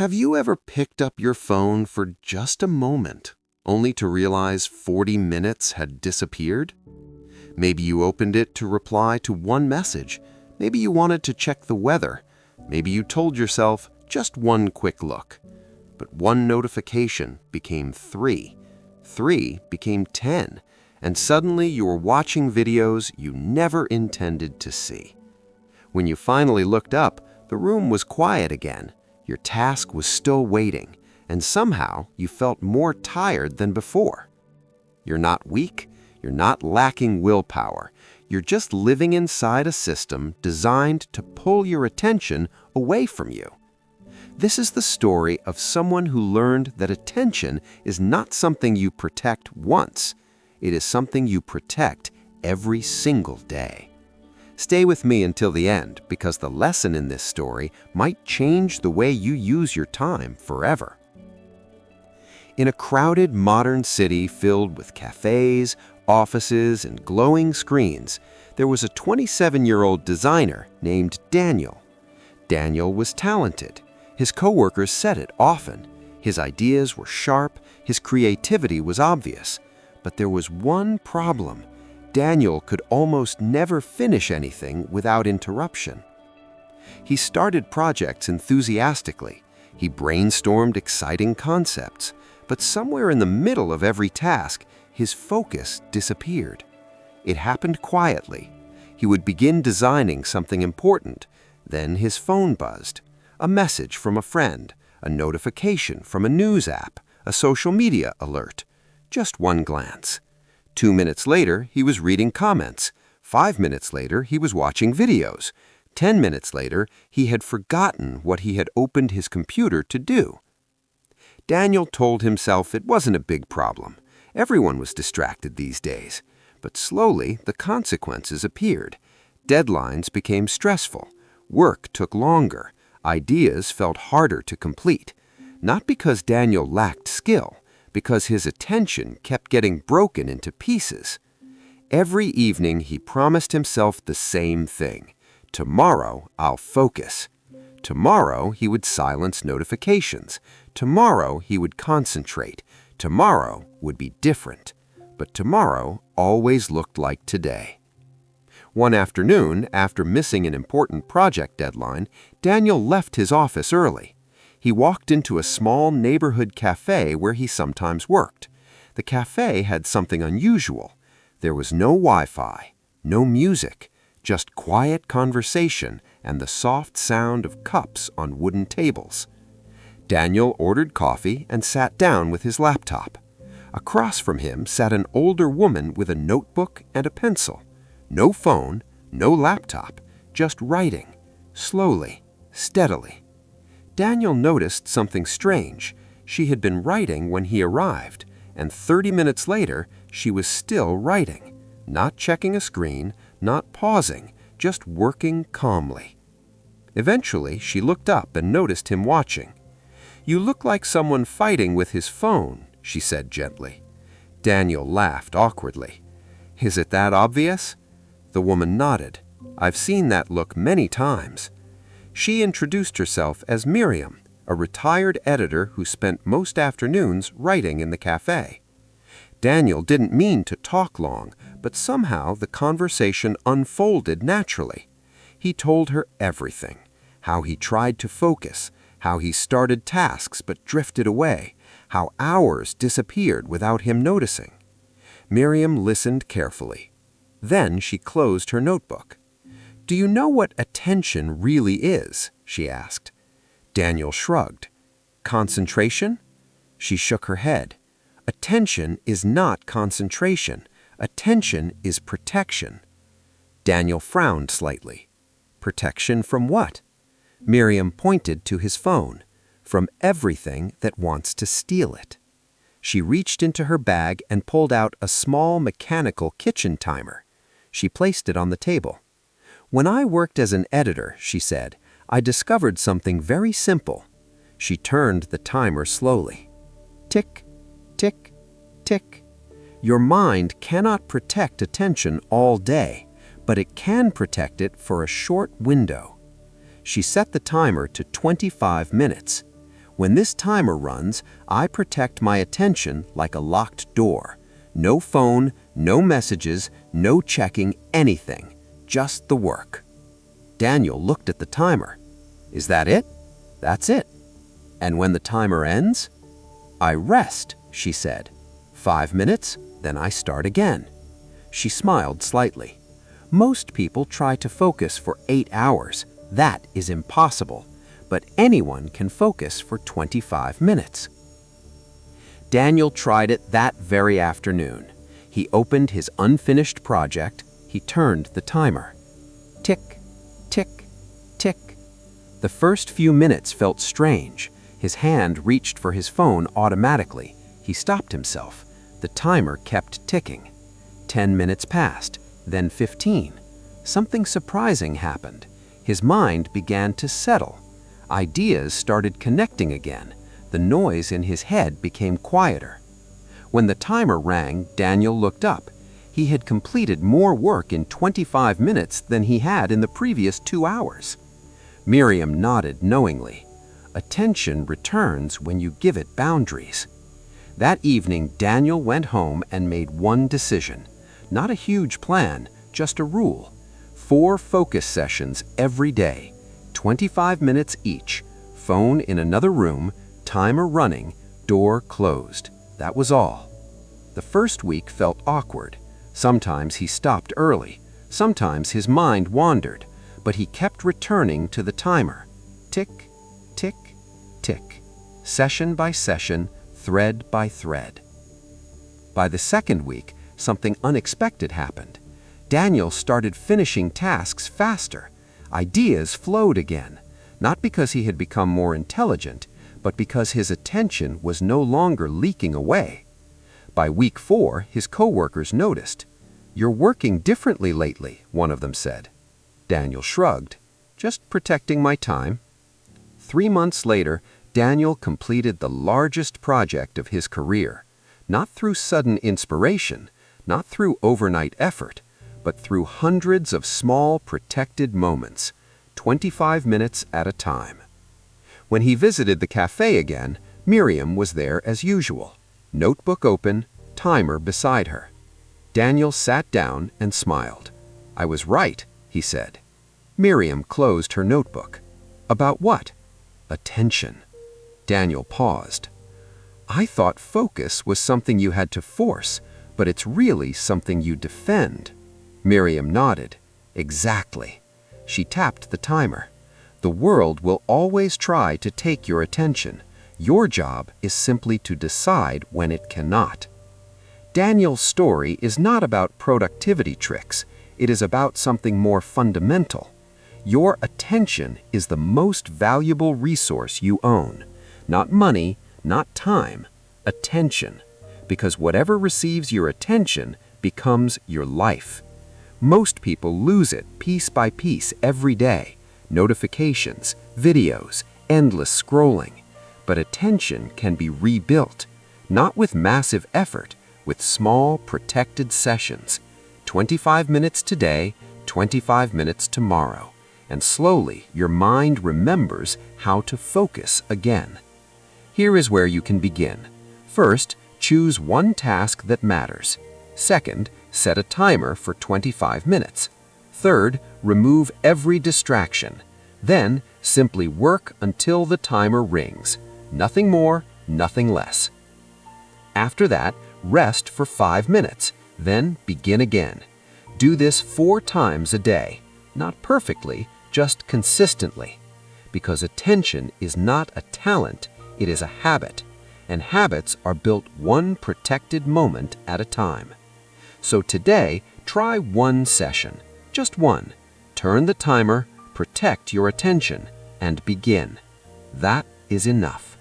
Have you ever picked up your phone for just a moment, only to realize 40 minutes had disappeared? Maybe you opened it to reply to one message. Maybe you wanted to check the weather. Maybe you told yourself just one quick look. But one notification became 3. 3 became 10. And suddenly you were watching videos you never intended to see. When you finally looked up, the room was quiet again. Your task was still waiting, and somehow you felt more tired than before. You're not weak, you're not lacking willpower. You're just living inside a system designed to pull your attention away from you. This is the story of someone who learned that attention is not something you protect once. It is something you protect every single day. Stay with me until the end, because the lesson in this story might change the way you use your time forever. In a crowded modern city filled with cafes, offices, and glowing screens, there was a 27-year-old designer named Daniel. Daniel was talented. His coworkers said it often. His ideas were sharp, his creativity was obvious. But there was one problem. Daniel could almost never finish anything without interruption. He started projects enthusiastically. He brainstormed exciting concepts. But somewhere in the middle of every task, his focus disappeared. It happened quietly. He would begin designing something important. Then his phone buzzed. A message from a friend, a notification from a news app, a social media alert. Just one glance. 2 minutes later, he was reading comments. 5 minutes later, he was watching videos. 10 minutes later, he had forgotten what he had opened his computer to do. Daniel told himself it wasn't a big problem. Everyone was distracted these days. But slowly, the consequences appeared. Deadlines became stressful. Work took longer. Ideas felt harder to complete. Not because Daniel lacked skill, because his attention kept getting broken into pieces. Every evening he promised himself the same thing. Tomorrow, I'll focus. Tomorrow, he would silence notifications. Tomorrow, he would concentrate. Tomorrow would be different. But tomorrow always looked like today. One afternoon, after missing an important project deadline, Daniel left his office early. He walked into a small neighborhood cafe where he sometimes worked. The cafe had something unusual. There was no Wi-Fi, no music, just quiet conversation and the soft sound of cups on wooden tables. Daniel ordered coffee and sat down with his laptop. Across from him sat an older woman with a notebook and a pencil. No phone, no laptop, just writing, slowly, steadily. Daniel noticed something strange. She had been writing when he arrived, and 30 minutes later, she was still writing, not checking a screen, not pausing, just working calmly. Eventually, she looked up and noticed him watching. "You look like someone fighting with his phone," she said gently. Daniel laughed awkwardly. "Is it that obvious?" The woman nodded. "I've seen that look many times." She introduced herself as Miriam, a retired editor who spent most afternoons writing in the cafe. Daniel didn't mean to talk long, but somehow the conversation unfolded naturally. He told her everything, how he tried to focus, how he started tasks but drifted away, how hours disappeared without him noticing. Miriam listened carefully. Then she closed her notebook. "Do you know what attention really is?" she asked. Daniel shrugged. "Concentration?" She shook her head. "Attention is not concentration. Attention is protection." Daniel frowned slightly. "Protection from what?" Miriam pointed to his phone. "From everything that wants to steal it." She reached into her bag and pulled out a small mechanical kitchen timer. She placed it on the table. "When I worked as an editor," she said, "I discovered something very simple." She turned the timer slowly. Tick, tick, tick. Your mind cannot protect attention all day, but it can protect it for a short window. She set the timer to 25 minutes. When this timer runs, I protect my attention like a locked door. No phone, no messages, no checking anything, just the work. Daniel looked at the timer. Is that it? That's it. And when the timer ends? I rest, she said. 5 minutes, then I start again. She smiled slightly. Most people try to focus for 8 hours. That is impossible, but anyone can focus for 25 minutes. Daniel tried it that very afternoon. He opened his unfinished project. He turned the timer. Tick, tick, tick. The first few minutes felt strange. His hand reached for his phone automatically. He stopped himself. The timer kept ticking. 10 minutes passed, then 15. Something surprising happened. His mind began to settle. Ideas started connecting again. The noise in his head became quieter. When the timer rang, Daniel looked up. He had completed more work in 25 minutes than he had in the previous 2 hours. Miriam nodded knowingly. Attention returns when you give it boundaries. That evening, Daniel went home and made one decision. Not a huge plan, just a rule. 4 focus sessions every day, 25 minutes each, phone in another room, timer running, door closed. That was all. The first week felt awkward. Sometimes he stopped early. Sometimes his mind wandered, but he kept returning to the timer. Tick, tick, tick. Session by session, thread by thread. By the second week, something unexpected happened. Daniel started finishing tasks faster. Ideas flowed again, not because he had become more intelligent, but because his attention was no longer leaking away. By week 4, his coworkers noticed. "You're working differently lately," one of them said. Daniel shrugged. "Just protecting my time." 3 months later, Daniel completed the largest project of his career, not through sudden inspiration, not through overnight effort, but through hundreds of small protected moments, 25 minutes at a time. When he visited the cafe again, Miriam was there as usual, notebook open, timer beside her. Daniel sat down and smiled. "I was right," he said. Miriam closed her notebook. "About what?" "Attention." Daniel paused. "I thought focus was something you had to force, but it's really something you defend." Miriam nodded. "Exactly." She tapped the timer. "The world will always try to take your attention. Your job is simply to decide when it cannot." Daniel's story is not about productivity tricks. It is about something more fundamental. Your attention is the most valuable resource you own. Not money, not time, attention. Because whatever receives your attention becomes your life. Most people lose it piece by piece every day. Notifications, videos, endless scrolling. But attention can be rebuilt, not with massive effort, with small, protected sessions. 25 minutes today, 25 minutes tomorrow. And slowly, your mind remembers how to focus again. Here is where you can begin. First, choose one task that matters. Second, set a timer for 25 minutes. Third, remove every distraction. Then, simply work until the timer rings. Nothing more, nothing less. After that, rest for 5 minutes, then begin again. Do this 4 times a day. Not perfectly, just consistently. Because attention is not a talent, it is a habit. And habits are built one protected moment at a time. So today, try one session, just one. Turn the timer, protect your attention, and begin. That is enough.